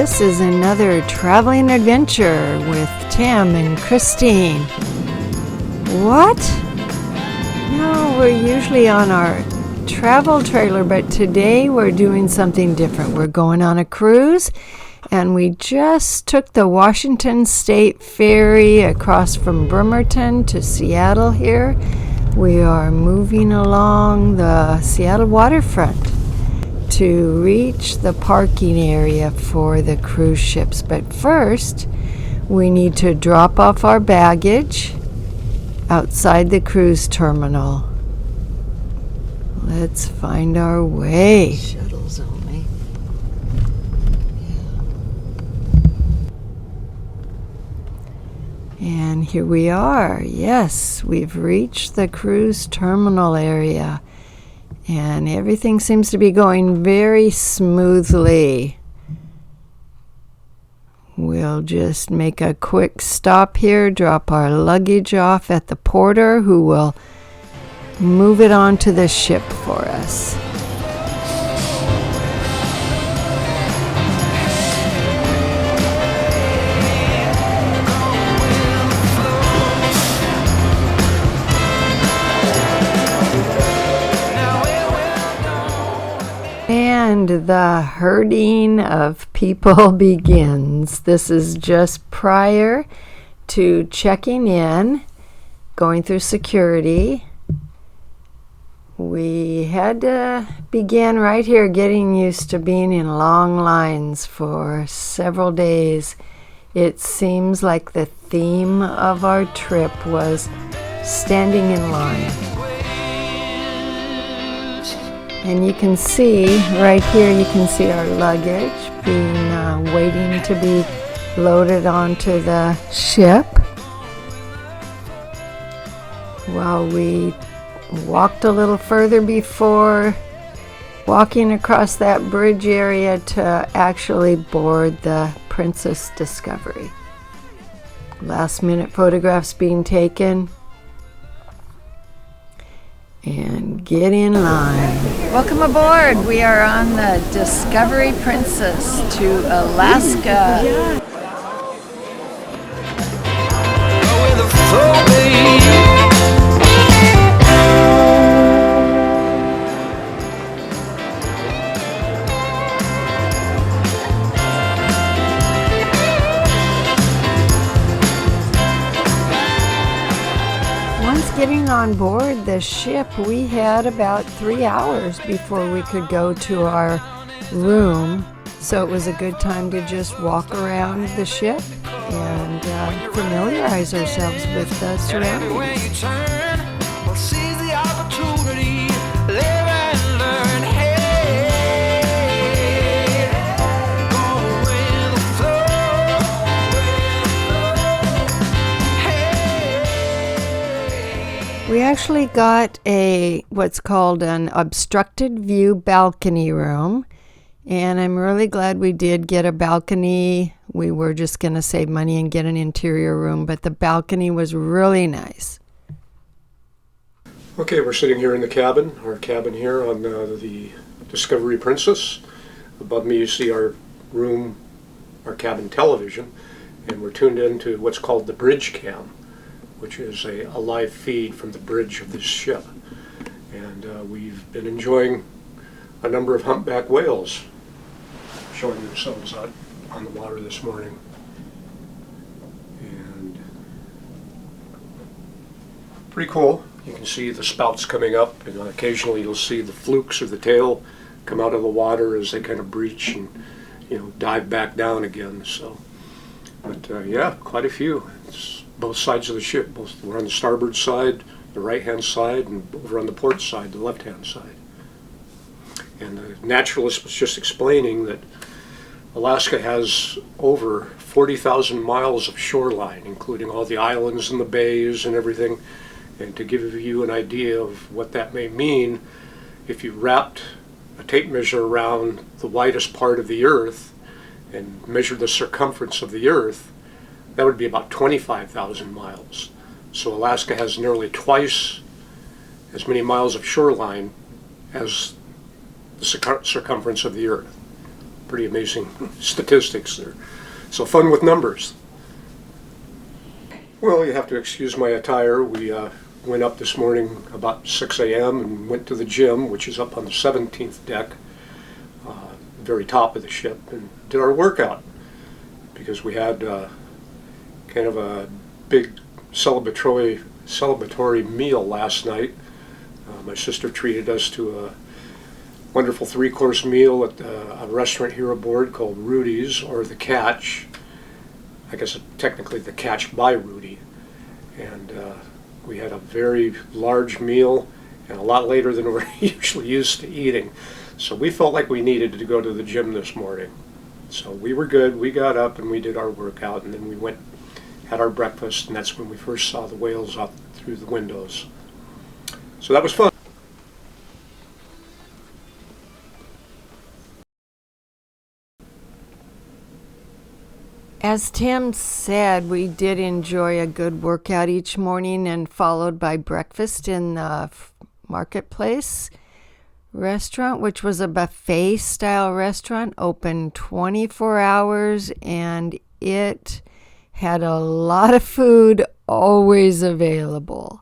This is another traveling adventure with Tam and Christine. What? No, we're usually on our travel trailer, but today we're doing something different. We're going on a cruise, and we just took the Washington State Ferry across from Bremerton to Seattle here. We are moving along the Seattle waterfront to reach the parking area for the cruise ships. But first, we need to drop off our baggage outside the cruise terminal. Let's find our way. Shuttles only. Yeah. And here we are. Yes, we've reached the cruise terminal area. And everything seems to be going very smoothly. We'll just make a quick stop here, drop our luggage off at the porter, who will move it onto the ship for us. And the herding of people begins. This is just prior to checking in, going through security. We had to begin right here, getting used to being in long lines for several days. It seems like the theme of our trip was standing in line. And you can see, right here, you can see our luggage being waiting to be loaded onto the ship. While we walked a little further before walking across that bridge area to actually board the Princess Discovery. Last minute photographs being taken. And get in line. Welcome aboard. We are on the Discovery Princess to Alaska. Yeah. Getting on board the ship, we had about 3 hours before we could go to our room. So it was a good time to just walk around the ship and familiarize ourselves with the surroundings. We actually got what's called an obstructed view balcony room, and I'm really glad we did get a balcony. We were just going to save money and get an interior room, but the balcony was really nice. Okay, we're sitting here in the cabin, our cabin here on the Discovery Princess. Above me you see our room, our cabin television, and we're tuned into what's called the bridge cam, which is a live feed from the bridge of this ship. And we've been enjoying a number of humpback whales showing themselves out on the water this morning. And pretty cool. You can see the spouts coming up, and occasionally you'll see the flukes of the tail come out of the water as they kind of breach and dive back down again. So, but yeah, quite a few. It's both sides of the ship. We're on the starboard side, the right-hand side, and over on the port side, the left-hand side. And the naturalist was just explaining that Alaska has over 40,000 miles of shoreline, including all the islands and the bays and everything. And to give you an idea of what that may mean, if you wrapped a tape measure around the widest part of the Earth and measured the circumference of the Earth, that would be about 25,000 miles. So Alaska has nearly twice as many miles of shoreline as the circumference of the Earth. pretty amazing statistics there. So fun with numbers. Well, you have to excuse my attire. We went up this morning about 6 a.m. and went to the gym, which is up on the 17th deck, very top of the ship, and did our workout because we had kind of a big celebratory meal last night. My sister treated us to a wonderful 3-course meal at a restaurant here aboard called Rudy's, or The Catch. I guess technically The Catch by Rudy. And we had a very large meal and a lot later than we're usually used to eating. So we felt like we needed to go to the gym this morning. So we were good. We got up and we did our workout, and then we went, had our breakfast, and that's when we first saw the whales out through the windows. So that was fun. As Tim said, we did enjoy a good workout each morning and followed by breakfast in the Marketplace restaurant, which was a buffet style restaurant, open 24 hours, and it had a lot of food always available.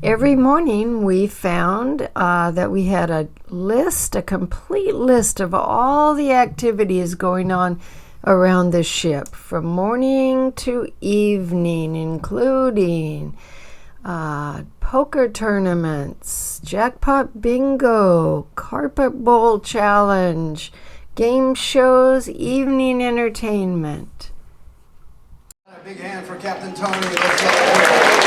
Every morning we found that we had a complete list of all the activities going on around the ship from morning to evening, including poker tournaments, jackpot bingo, carpet bowl challenge, game shows, evening entertainment. A big hand for Captain Tony. Let's go.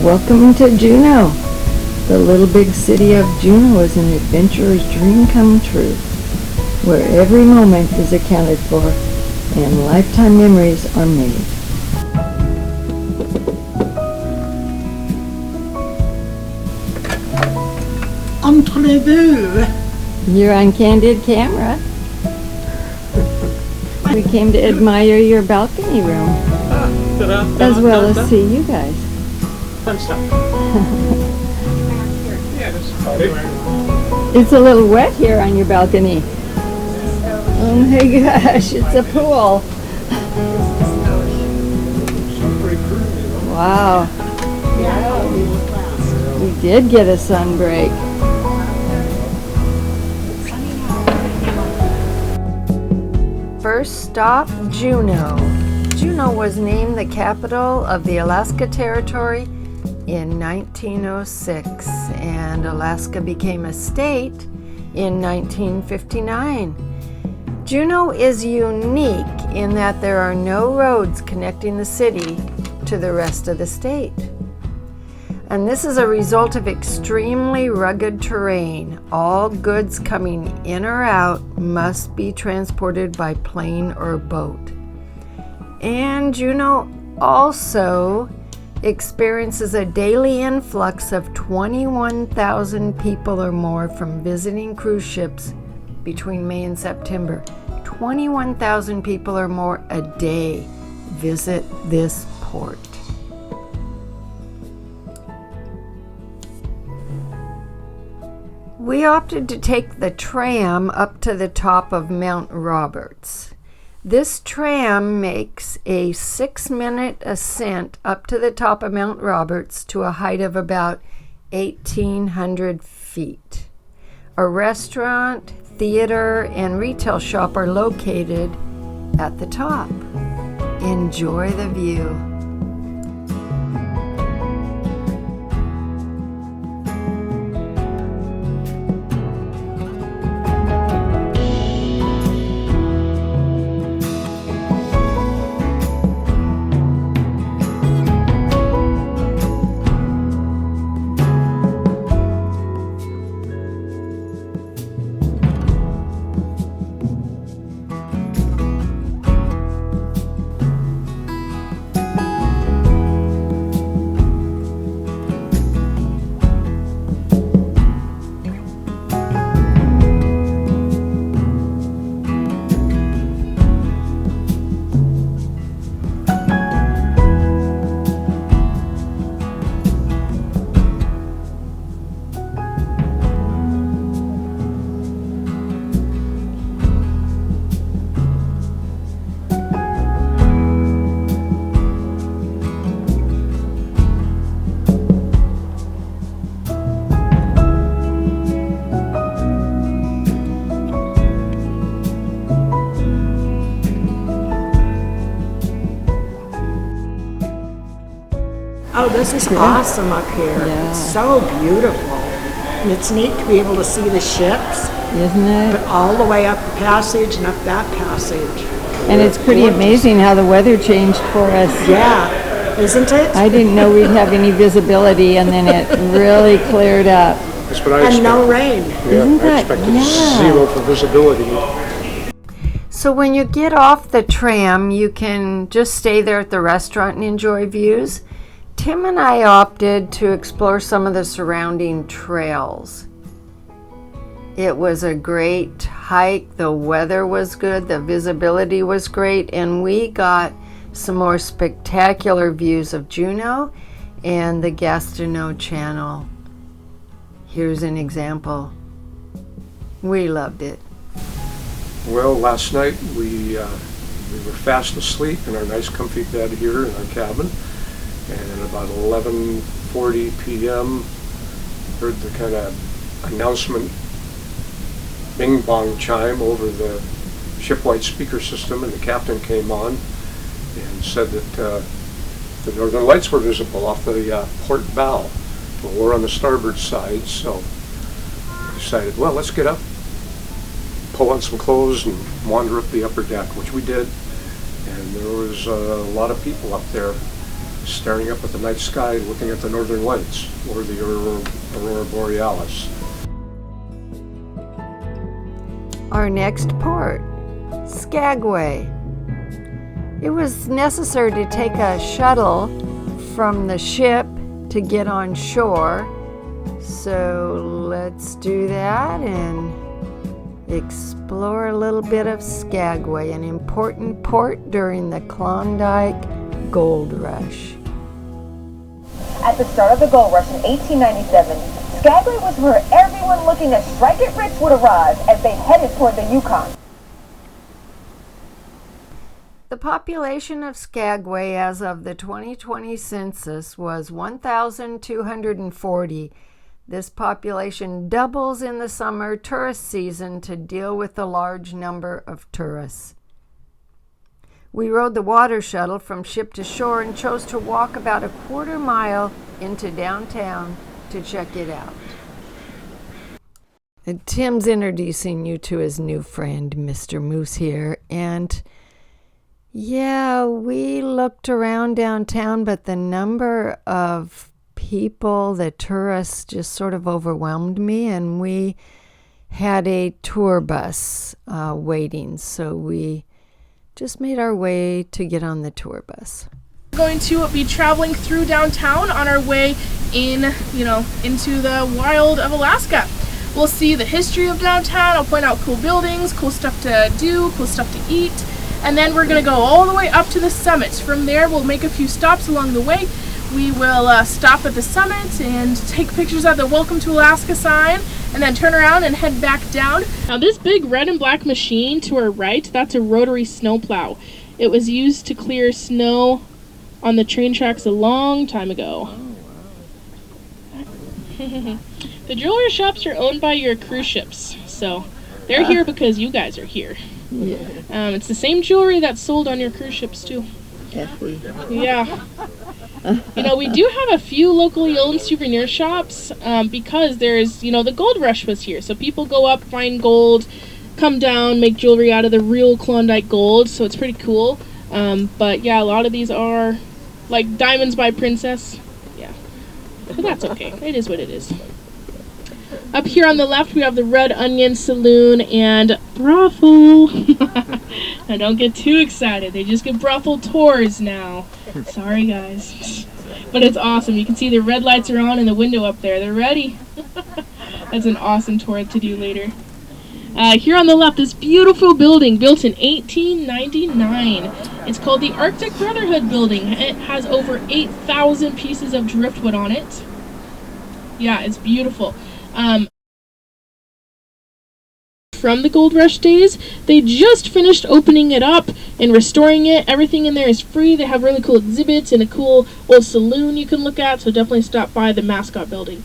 Welcome to Juneau. The little big city of Juneau is an adventurer's dream come true, where every moment is accounted for and lifetime memories are made. Entrez-vous. You're on candid camera. We came to admire your balcony room, as well as see you guys. Fun stuff. Yeah, this is fun. It's a little wet here on your balcony. Oh my gosh, it's a pool. Wow. We did get a sunbreak. First stop, Juneau. Juneau was named the capital of the Alaska Territory in 1906, and Alaska became a state in 1959. Juneau is unique in that there are no roads connecting the city to the rest of the state. And this is a result of extremely rugged terrain. All goods coming in or out must be transported by plane or boat. And Juneau also experiences a daily influx of 21,000 people or more from visiting cruise ships between May and September. 21,000 people or more a day visit this port. We opted to take the tram up to the top of Mount Roberts. This tram makes a 6-minute ascent up to the top of Mount Roberts to a height of about 1,800 feet. A restaurant, theater, and retail shop are located at the top. Enjoy the view. Oh, this is awesome up here. Yeah. It's so beautiful. And it's neat to be able to see the ships, Isn't it? but all the way up the passage and up that passage. And it's pretty amazing how the weather changed for us. Yeah, isn't it? I didn't know we'd have any visibility, and then it really cleared up. That's what I And expected. no rain. Yeah, Isn't I that- expected yeah. 0 for visibility. So when you get off the tram, you can just stay there at the restaurant and enjoy views. Tim and I opted to explore some of the surrounding trails. It was a great hike. The weather was good. The visibility was great. And we got some more spectacular views of Juneau and the Gastineau Channel. Here's an example. We loved it. Well, last night we were fast asleep in our nice comfy bed here in our cabin, and at about 11:40 p.m. heard the kind of announcement bing bong chime over the shipwide speaker system, and the captain came on and said that the northern lights were visible off the port bow. Well, we're on the starboard side, so we decided, well, let's get up, pull on some clothes and wander up the upper deck, which we did. And there was a lot of people up there staring up at the night sky, looking at the northern lights or the aurora borealis. Our next port, Skagway. It was necessary to take a shuttle from the ship to get on shore. So let's do that and explore a little bit of Skagway, an important port during the Klondike Gold Rush. At the start of the gold rush in 1897, Skagway was where everyone looking to strike it rich would arrive as they headed toward the Yukon. The population of Skagway as of the 2020 census was 1,240. This population doubles in the summer tourist season to deal with the large number of tourists. We rode the water shuttle from ship to shore and chose to walk about a quarter mile into downtown to check it out. And Tim's introducing you to his new friend, Mr. Moose here. And yeah, we looked around downtown, but the number of people, the tourists, just sort of overwhelmed me, and we had a tour bus waiting, so we just made our way to get on the tour bus. We're going to be traveling through downtown on our way into the wild of Alaska. We'll see the history of downtown. I'll point out cool buildings, cool stuff to do, cool stuff to eat, and then we're going to go all the way up to the summit. From there, we'll make a few stops along the way. We will stop at the summit and take pictures of the Welcome to Alaska sign, and then turn around and head back down. Now this big red and black machine to our right, that's a rotary snowplow. It was used to clear snow on the train tracks a long time ago. The jewelry shops are owned by your cruise ships, so they're here because you guys are here. Yeah. It's the same jewelry that's sold on your cruise ships too. Yeah. We do have a few locally owned souvenir shops because there's, the gold rush was here. So people go up, find gold, come down, make jewelry out of the real Klondike gold. So it's pretty cool. But yeah, a lot of these are like diamonds by Princess. Yeah. But that's okay. It is what it is. Up here on the left, we have the Red Onion Saloon and brothel. Now, don't get too excited. They just get brothel tours now. Sorry, guys. But it's awesome. You can see the red lights are on in the window up there. They're ready. That's an awesome tour to do later. Here on the left, this beautiful building built in 1899. It's called the Arctic Brotherhood Building. It has over 8,000 pieces of driftwood on it. Yeah, it's beautiful. From the Gold Rush days, they just finished opening it up and restoring it. Everything in there is free. They have really cool exhibits and a cool old saloon you can look at, so definitely stop by the mascot building.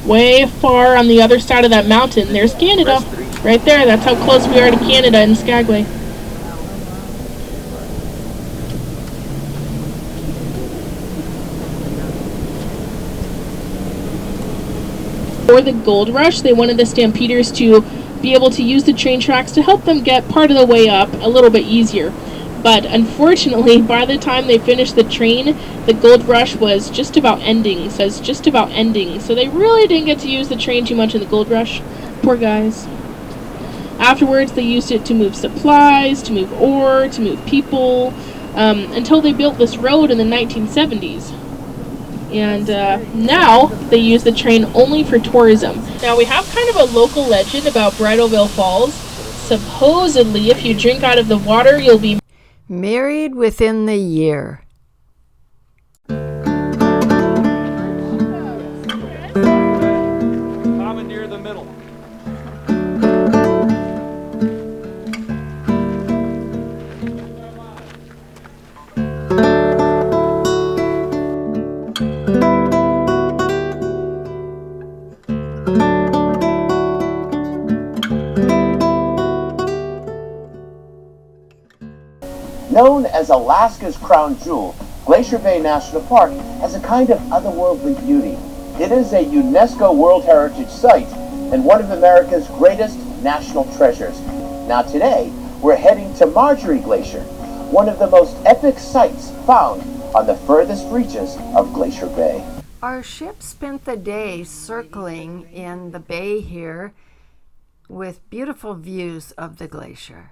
Way far on the other side of that mountain, there's Canada. Right there, that's how close we are to Canada in Skagway. For the gold rush, they wanted the stampeders to be able to use the train tracks to help them get part of the way up a little bit easier. But unfortunately, by the time they finished the train, the gold rush was just about ending. So they really didn't get to use the train too much in the gold rush. Poor guys. Afterwards, they used it to move supplies, to move ore, to move people, until they built this road in the 1970s. And now they use the train only for tourism. Now we have kind of a local legend about Bridalveil Falls. Supposedly, if you drink out of the water, you'll be married within the year. Commandeer the middle. Known as Alaska's crown jewel, Glacier Bay National Park has a kind of otherworldly beauty. It is a UNESCO World Heritage Site and one of America's greatest national treasures. Now today, we're heading to Marjorie Glacier, one of the most epic sites found on the furthest reaches of Glacier Bay. Our ship spent the day circling in the bay here with beautiful views of the glacier.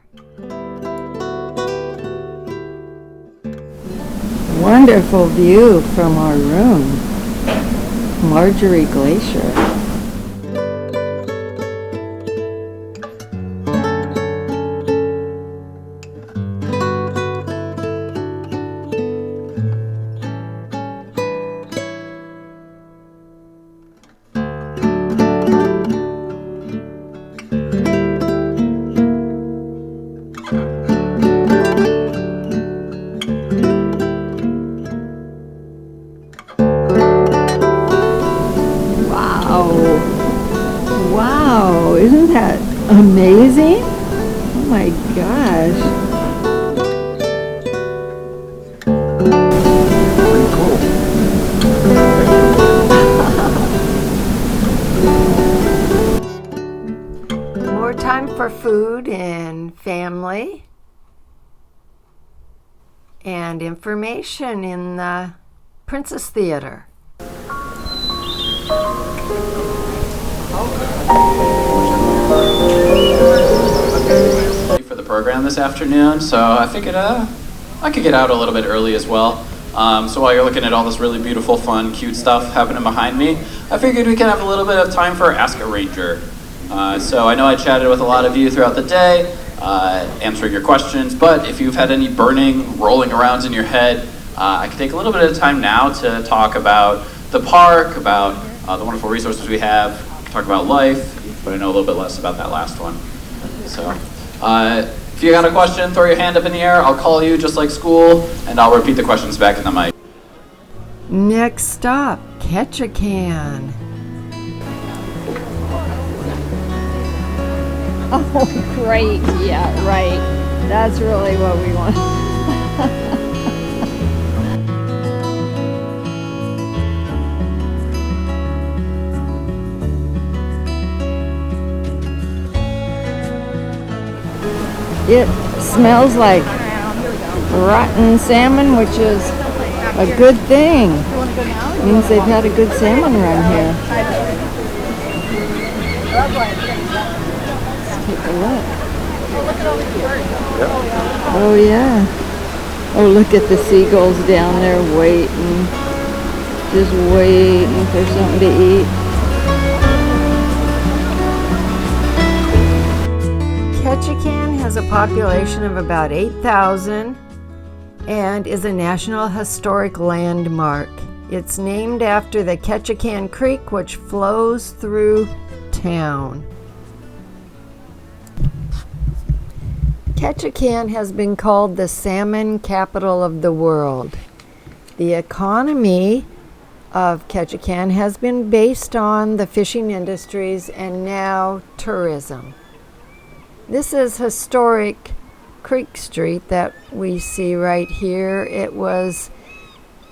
Wonderful view from our room, Marjorie Glacier. Wow, isn't that amazing? Oh my gosh. Pretty cool. More time for food and family and information in the Princess Theater. For the program this afternoon, so I figured I could get out a little bit early as well. So while you're looking at all this really beautiful, fun, cute stuff happening behind me, I figured we can have a little bit of time for Ask a Ranger. So I know I chatted with a lot of you throughout the day, answering your questions, but if you've had any burning, rolling around in your head, I could take a little bit of time now to talk about the park, about the wonderful resources we have, talk about life, but I know a little bit less about that last one. So if you got a question, throw your hand up in the air, I'll call you just like school, and I'll repeat the questions back in the mic. Next stop, Ketchikan. Oh, great. Yeah, right. That's really what we want. It smells like rotten salmon, which is a good thing. It means they've had a good salmon run here. Let's take a look. Oh yeah. Oh, look at the seagulls down there waiting. Just waiting for something to eat. Ketchikan has a population of about 8,000 and is a National Historic Landmark. It's named after the Ketchikan Creek, which flows through town. Ketchikan has been called the salmon capital of the world. The economy of Ketchikan has been based on the fishing industries and now tourism. This is historic Creek Street that we see right here. It was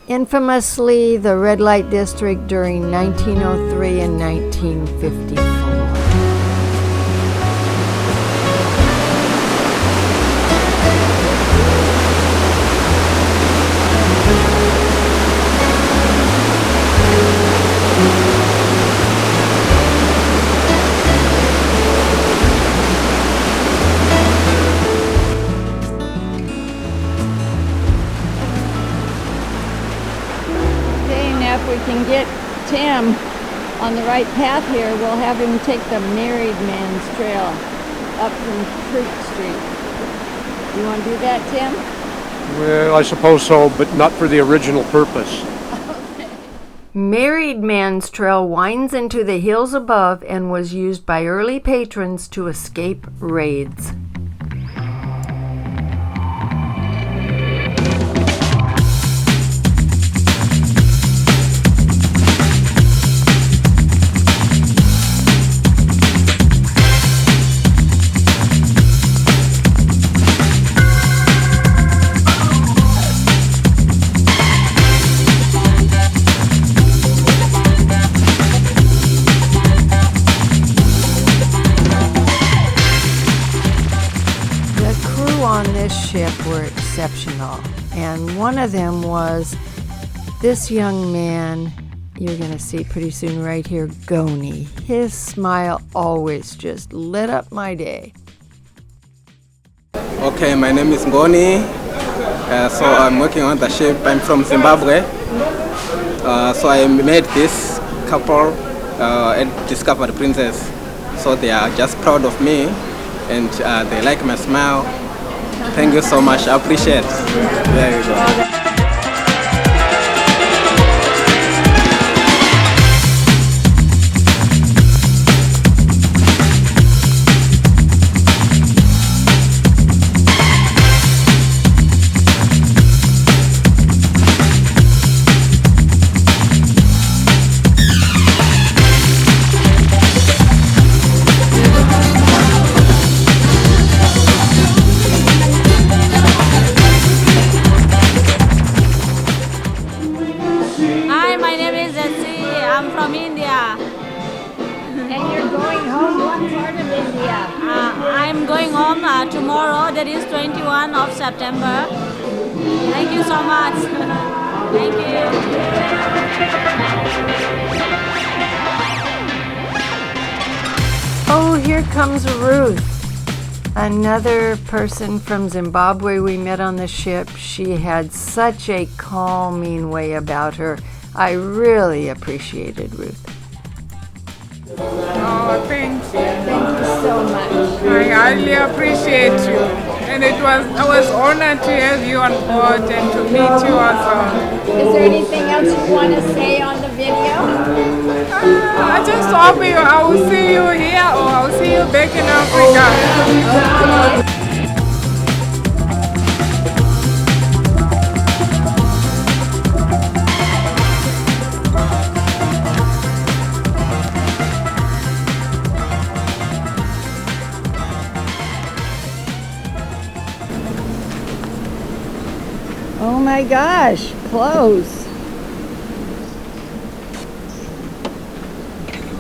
infamously the red light district during 1903 and 1954. If we can get Tim on the right path here, we'll have him take the Married Man's Trail up from Creek Street. You want to do that, Tim? Well, I suppose so, but not for the original purpose. Married Man's Trail winds into the hills above and was used by early patrons to escape raids. On this ship were exceptional, and one of them was this young man you're going to see pretty soon right here, Goni. His smile always just lit up my day. Okay, my name is Goni. So I'm working on the ship. I'm from Zimbabwe. So I met this couple at Discovered Princess. So they are just proud of me, and they like my smile. Thank you so much. I appreciate it. There you go. Tomorrow, that is 21 of September. Thank you so much. Thank you. Oh, here comes Ruth, another person from Zimbabwe we met on the ship. She had such a calming way about her. I really appreciated Ruth. Oh, thanks. Thank you so much. I highly appreciate you. And I was honored to have you on board and to meet you also. Is there anything else you want to say on the video? I just hope I will see you here or I will see you back in Africa. Okay. Oh my gosh, close.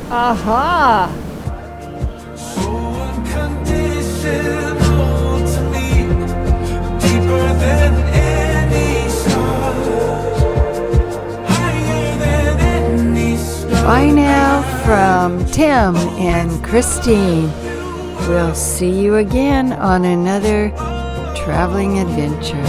Aha! Bye now from Tim and Christine. We'll see you again on another traveling adventure.